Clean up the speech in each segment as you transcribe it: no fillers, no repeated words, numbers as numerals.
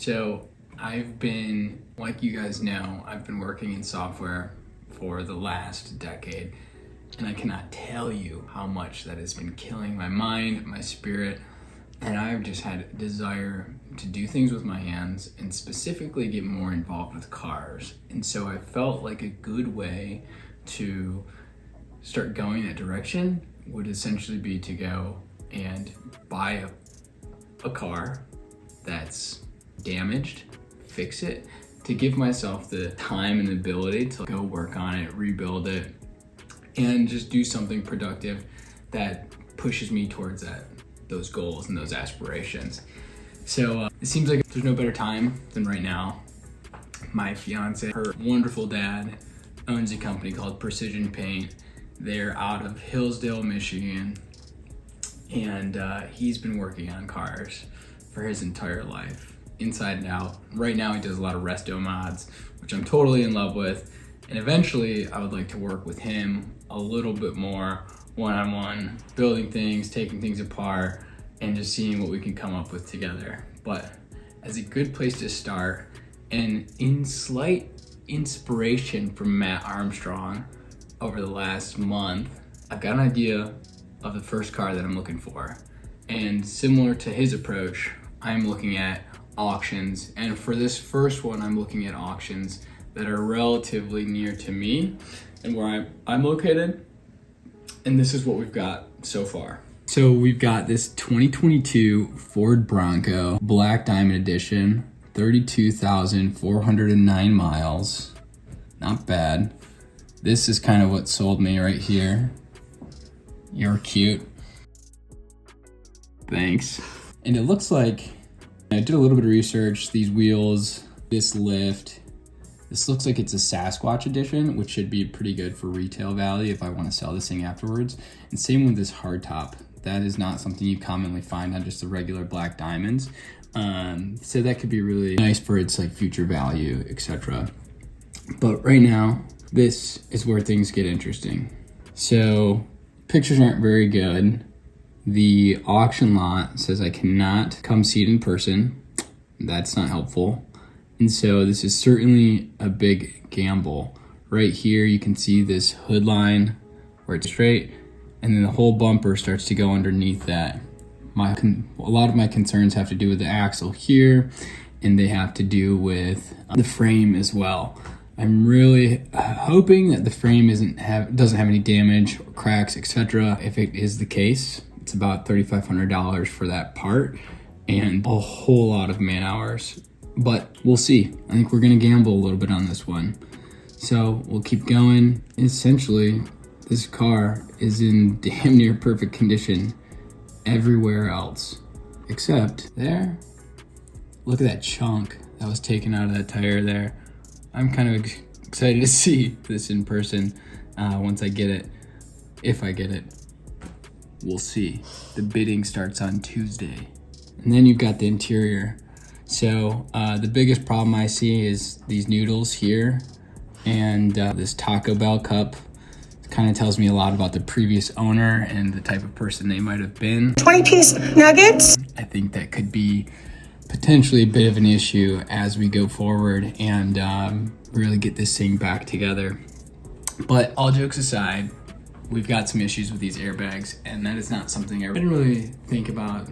So I've been, like you guys know, I've been working in software for the last decade, and I cannot tell you how much that has been killing my mind, my spirit, and I've just had a desire to do things with my hands and specifically get more involved with cars. And so I felt like a good way to start going that direction would essentially be to go and buy a car that's damaged, fix it, to give myself the time and the ability to go work on it, rebuild it, and just do something productive that pushes me towards those goals and those aspirations. So it seems like there's no better time than right now. My fiance, her wonderful dad, owns a company called Precision Paint. They're out of Hillsdale, Michigan, and he's been working on cars for his entire life, inside and out. Right now he does a lot of resto mods, which I'm totally in love with, and eventually I would like to work with him a little bit more one-on-one, building things, taking things apart, and just seeing what we can come up with together. But as a good place to start, and in slight inspiration from Matt Armstrong over the last month, I've got an idea of the first car that I'm looking for. And similar to his approach, I'm looking at auctions. And for this first one, I'm looking at auctions that are relatively near to me and where I'm located. And this is what we've got so far. So we've got this 2022 Ford Bronco Black Diamond Edition, 32,409 miles. Not bad. This is kind of what sold me right here. You're cute. Thanks. And it looks like, I did a little bit of research, these wheels, this lift, this looks like it's a Sasquatch Edition, which should be pretty good for retail value if I want to sell this thing afterwards. And same with this hardtop. That is not something you commonly find on just the regular black diamonds. So that could be really nice for its like future value, etc. But right now, this is where things get interesting. So pictures aren't very good. The auction lot says I cannot come see it in person. That's not helpful. And so this is certainly a big gamble. Right here, you can see this hood line where it's straight, and then the whole bumper starts to go underneath that. A lot of my concerns have to do with the axle here, and they have to do with the frame as well. I'm really hoping that the frame doesn't have any damage or cracks, etc. If it is the case, it's about $3,500 for that part and a whole lot of man hours. But we'll see. I think we're gonna gamble a little bit on this one. So we'll keep going. Essentially, this car is in damn near perfect condition everywhere else, except there. Look at that chunk that was taken out of that tire there. I'm kind of excited to see this in person once I get it. If I get it, we'll see. The bidding starts on Tuesday. And then you've got the interior. So the biggest problem I see is these noodles here and this Taco Bell cup. It kind of tells me a lot about the previous owner and the type of person they might have been. 20-piece nuggets? I think that could be potentially a bit of an issue as we go forward and really get this thing back together. But all jokes aside, we've got some issues with these airbags, and that is not something I didn't really think about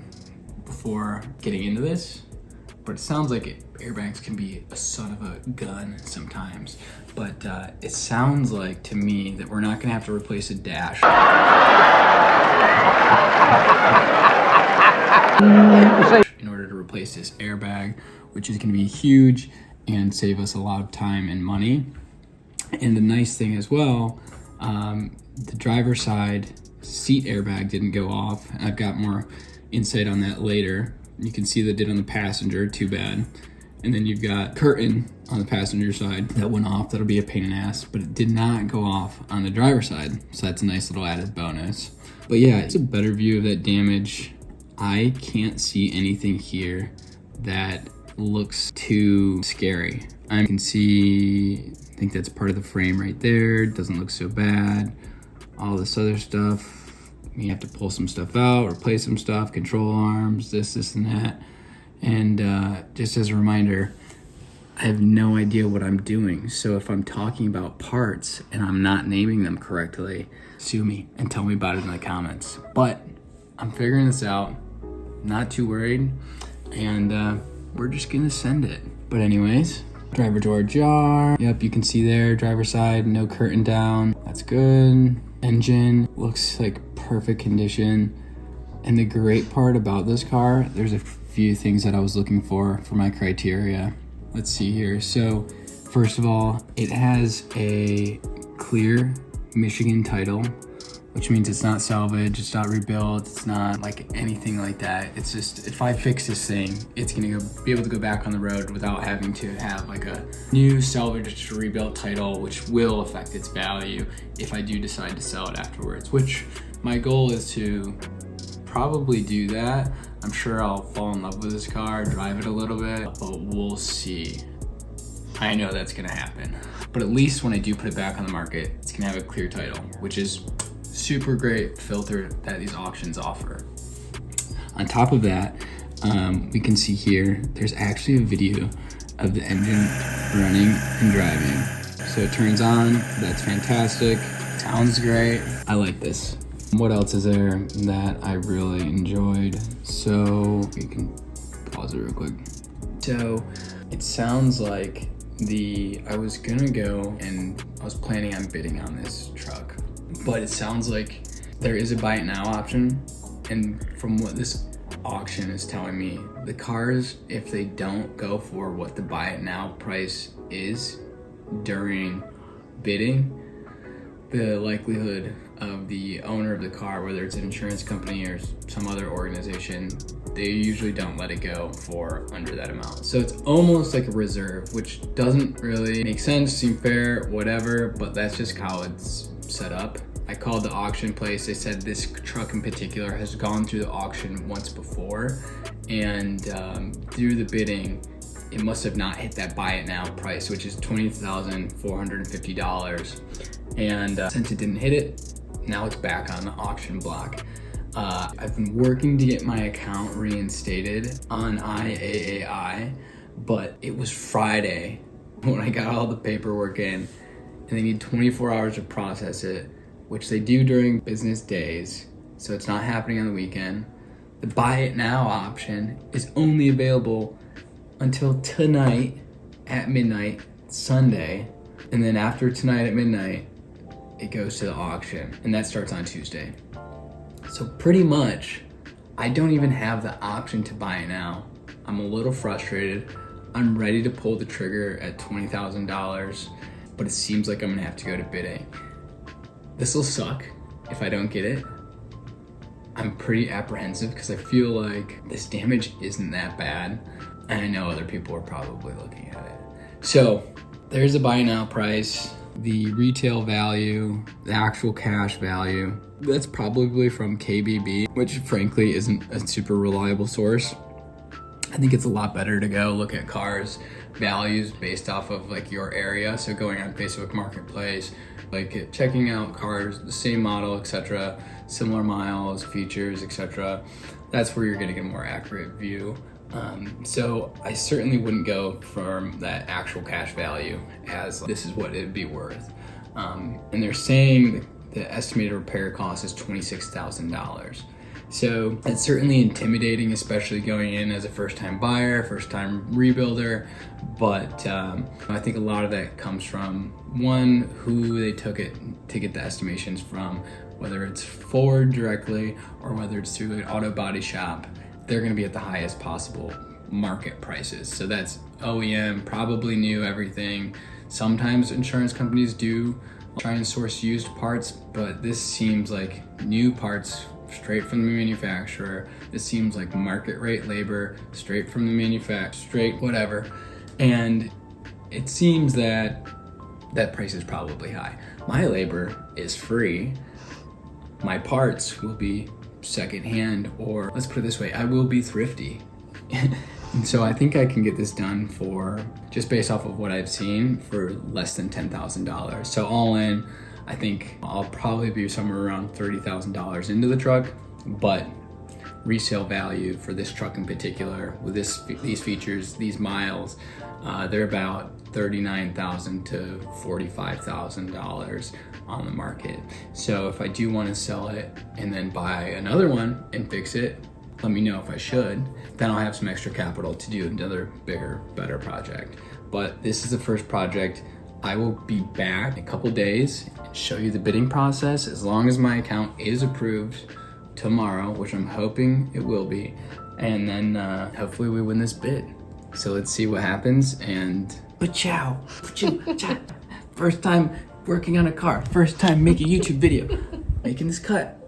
before getting into this. But it sounds like airbags can be a son of a gun sometimes. But it sounds like to me that we're not gonna have to replace a dash. In order to replace this airbag, which is gonna be huge and save us a lot of time and money. And the nice thing as well, the driver's side seat airbag didn't go off. I've got more insight on that later. You can see that did on the passenger, too bad. And then you've got curtain on the passenger side that went off. That'll be a pain in the ass, but it did not go off on the driver's side. So that's a nice little added bonus. But yeah, it's a better view of that damage. I can't see anything here that looks too scary. I can see, I think that's part of the frame right there. Doesn't look so bad. All this other stuff, you have to pull some stuff out, replace some stuff, control arms, this and that. And just as a reminder, I have no idea what I'm doing. So if I'm talking about parts and I'm not naming them correctly, sue me and tell me about it in the comments. But I'm figuring this out, not too worried, and we're just gonna send it. But anyways, driver door jar. Yep, you can see there, driver side, no curtain down. That's good. Engine looks like perfect condition. And the great part about this car, there's a few things that I was looking for my criteria. Let's see here. So first of all, it has a clear Michigan title, which means it's not salvage, it's not rebuilt, it's not like anything like that. It's just, if I fix this thing, it's gonna be able to go back on the road without having to have like a new salvage rebuilt title, which will affect its value if I do decide to sell it afterwards, which my goal is to probably do that. I'm sure I'll fall in love with this car, drive it a little bit, but we'll see. I know that's gonna happen. But at least when I do put it back on the market, it's gonna have a clear title, which is super great filter that these auctions offer. On top of that, we can see here, there's actually a video of the engine running and driving. So it turns on, that's fantastic. Sounds great. I like this. What else is there that I really enjoyed? So we can pause it real quick. So it sounds like I was gonna go and I was planning on bidding on this truck, but it sounds like there is a buy it now option. And from what this auction is telling me, the cars, if they don't go for what the buy it now price is during bidding, the likelihood of the owner of the car, whether it's an insurance company or some other organization, they usually don't let it go for under that amount. So it's almost like a reserve, which doesn't really make sense, seem fair, whatever, but that's just how it's set up. I called the auction place. They said this truck in particular has gone through the auction once before, and through the bidding, it must have not hit that buy it now price, which is $20,450. And since it didn't hit it, now it's back on the auction block. I've been working to get my account reinstated on IAAI, but it was Friday when I got all the paperwork in, and they need 24 hours to process it, which they do during business days, so it's not happening on the weekend. The buy it now option is only available until tonight at midnight, Sunday, and then after tonight at midnight, it goes to the auction, and that starts on Tuesday. So pretty much, I don't even have the option to buy it now. I'm a little frustrated. I'm ready to pull the trigger at $20,000, but it seems like I'm gonna have to go to bidding. This will suck if I don't get it. I'm pretty apprehensive because I feel like this damage isn't that bad, and I know other people are probably looking at it. So there's a buy now price. The retail value, the actual cash value, that's probably from KBB, which frankly isn't a super reliable source. I think it's a lot better to go look at cars values based off of like your area. So going on Facebook Marketplace, like checking out cars, the same model, etc., similar miles, features, etc. That's where you're gonna get a more accurate view. So I certainly wouldn't go from that actual cash value as this is what it'd be worth. And they're saying the estimated repair cost is $26,000. So it's certainly intimidating, especially going in as a first-time buyer, first-time rebuilder. But I think a lot of that comes from one, who they took it to get the estimations from, whether it's Ford directly or whether it's through an auto body shop. They're gonna be at the highest possible market prices. So that's OEM, probably new everything. Sometimes insurance companies do try and source used parts, but this seems like new parts straight from the manufacturer. This seems like market rate labor straight from the manufacturer, straight whatever. And it seems that that price is probably high. My labor is free. My parts will be secondhand, or let's put it this way, I will be thrifty. And so I think I can get this done for, just based off of what I've seen, for less than $10,000. So all in, I think I'll probably be somewhere around $30,000 into the truck, but resale value for this truck in particular, with these features, these miles, they're about $39,000 to $45,000 on the market. So if I do want to sell it and then buy another one and fix it, let me know if I should. Then I'll have some extra capital to do another bigger, better project. But this is the first project. I will be back in a couple days and show you the bidding process, as long as my account is approved tomorrow, which I'm hoping it will be. And then hopefully we win this bid. So let's see what happens. And ciao. First time working on a car, first time making a YouTube video, making this cut.